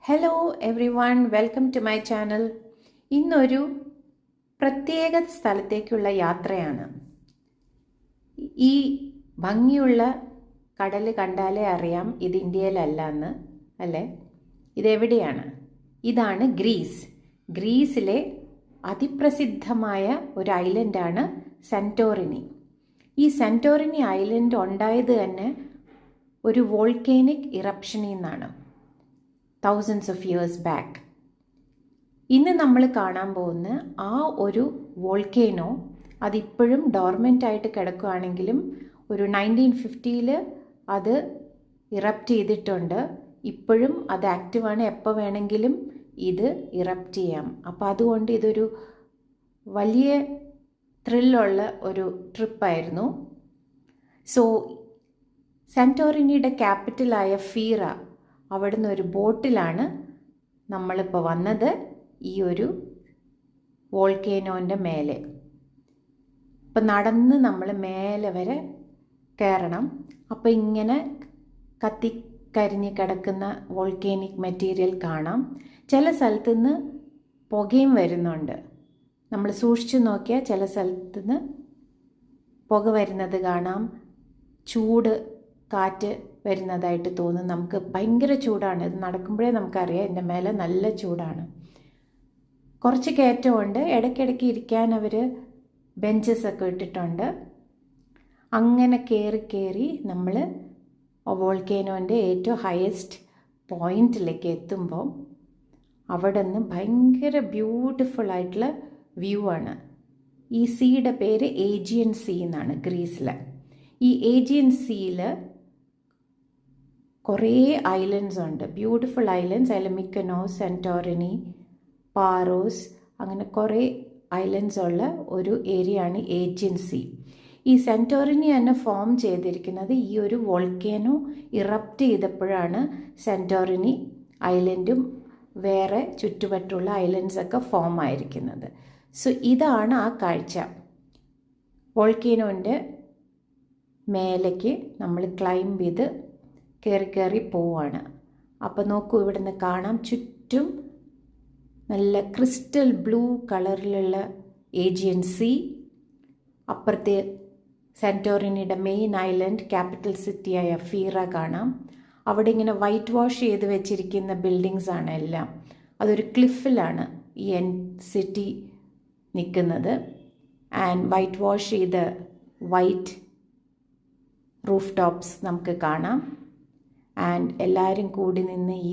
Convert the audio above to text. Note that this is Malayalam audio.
Hello everyone, welcome to my channel. ഇന്നൊരു പ്രത്യേക സ്ഥലത്തേക്കുള്ള യാത്രയാണ്. ഈ ഭംഗിയുള്ള കടൽ കണ്ടാലേ അറിയാം ഇത് ഇന്ത്യയിലല്ല എന്ന്, അല്ലേ? ഇതെവിടെയാണ്? ഇതാണ് ഗ്രീസ്. ഗ്രീസിലെ അതിപ്രസിദ്ധമായ ഒരു ഐലൻഡാണ് സെൻറ്റോറിനി. ഈ സെൻറ്റോറിനി ഐലൻഡ് ഉണ്ടായത് തന്നെ ഒരു വോൾക്കേനിക് ഇറപ്ഷനിൽ നിന്നാണ്, തൗസൻഡ്സ് ഓഫ് ഇയേഴ്സ് ബാക്ക്. ഇന്ന് നമ്മൾ കാണാൻ പോകുന്ന ആ ഒരു വോൾക്കേനോ അതിപ്പോഴും ഡോർമെൻ്റ് ആയിട്ട് കിടക്കുകയാണെങ്കിലും ഒരു 1950 അത് ഇറപ്റ്റ് ചെയ്തിട്ടുണ്ട്. ഇപ്പോഴും അത് ആക്റ്റീവാണ്, എപ്പോൾ വേണമെങ്കിലും ഇത് ഇറപ്റ്റ് ചെയ്യാം. അപ്പോൾ അതുകൊണ്ട് ഇതൊരു വലിയ ത്രില്ലുള്ള ഒരു ട്രിപ്പായിരുന്നു. സോ സെൻറ്റോറിനിയുടെ ക്യാപിറ്റലായ ഫീറ, അവിടുന്ന് ഒരു ബോട്ടിലാണ് നമ്മളിപ്പോൾ വന്നത് ഈ ഒരു വോൾക്കേനോൻ്റെ മേലെ. ഇപ്പം നടന്ന് നമ്മൾ മേലെ വരെ കയറണം. അപ്പോൾ ഇങ്ങനെ കത്തിക്കരിഞ്ഞ് കിടക്കുന്ന വോൾക്കേനിക് മെറ്റീരിയൽ കാണാം. ചില സ്ഥലത്തു നിന്ന് പുകയും വരുന്നുണ്ട്. നമ്മൾ സൂക്ഷിച്ചു നോക്കിയാൽ ചില സ്ഥലത്തു നിന്ന് പുക വരുന്നത് കാണാം. ചൂട് കാറ്റ് വരുന്നതായിട്ട് തോന്നും. നമുക്ക് ഭയങ്കര ചൂടാണ്. ഇത് നടക്കുമ്പോഴേ നമുക്കറിയാം എൻ്റെ മേലെ നല്ല ചൂടാണ്. കുറച്ച് കയറ്റമുണ്ട്. ഇടയ്ക്കിടയ്ക്ക് ഇരിക്കാൻ അവർ ബെഞ്ചസ് ഒക്കെ ഇട്ടിട്ടുണ്ട്. അങ്ങനെ കയറി നമ്മൾ വോൾക്കേനോൻ്റെ ഏറ്റവും ഹയസ്റ്റ് പോയിന്റിലേക്ക് എത്തുമ്പോൾ അവിടെ നിന്ന് ഭയങ്കര ബ്യൂട്ടിഫുൾ ആയിട്ടുള്ള വ്യൂ ആണ്. ഈ സീയുടെ പേര് ഏജിയൻ സീ എന്നാണ് ഗ്രീസിൽ. ഈ ഏജിയൻ സീയിൽ കുറേ ഐലൻഡ്സ് ഉണ്ട്, ബ്യൂട്ടിഫുൾ ഐലൻഡ്സ്. അതിൽ മിക്കനോസ്, സെൻറ്റോറിനി, പാറോസ്, അങ്ങനെ കുറേ ഐലൻഡ്സ് ഉള്ള ഒരു ഏരിയയാണ് ഏജിയൻ സീ. ഈ സെൻറ്റോറിനി തന്നെ ഫോം ചെയ്തിരിക്കുന്നത് ഈ ഒരു വോൾക്കേനോ ഇറപ്റ്റ് ചെയ്തപ്പോഴാണ്. സെൻറ്റോറിനി ഐലൻഡും വേറെ ചുറ്റുപറ്റുള്ള ഐലൻഡ്സൊക്കെ ഫോം ആയിരിക്കുന്നത്. സോ ഇതാണ് ആ കാഴ്ച. വോൾക്കേനോൻ്റെ മേലേക്ക് നമ്മൾ ക്ലൈംബ് ചെയ്ത് കയറി പോവാണ്. അപ്പോൾ നോക്കൂ, ഇവിടുന്ന് കാണാം ചുറ്റും നല്ല ക്രിസ്റ്റൽ ബ്ലൂ കളറിലുള്ള ഏജിയൻ സീ. അപ്പുറത്തെ സെൻറ്റോറിനിയുടെ മെയിൻ ഐലൻഡ്, ക്യാപിറ്റൽ സിറ്റിയായ ഫീറ കാണാം. അവിടെ ഇങ്ങനെ വൈറ്റ് വാഷ് ചെയ്ത് വെച്ചിരിക്കുന്ന ബിൽഡിങ്സ് ആണ് എല്ലാം. അതൊരു ക്ലിഫിലാണ് ഈ സിറ്റി നിൽക്കുന്നത്. ആൻഡ് വൈറ്റ് വാഷ് ചെയ്ത വൈറ്റ് റൂഫ് ടോപ്സ് നമുക്ക് കാണാം. ആൻഡ് എല്ലാവരും കൂടി നിന്ന് ഈ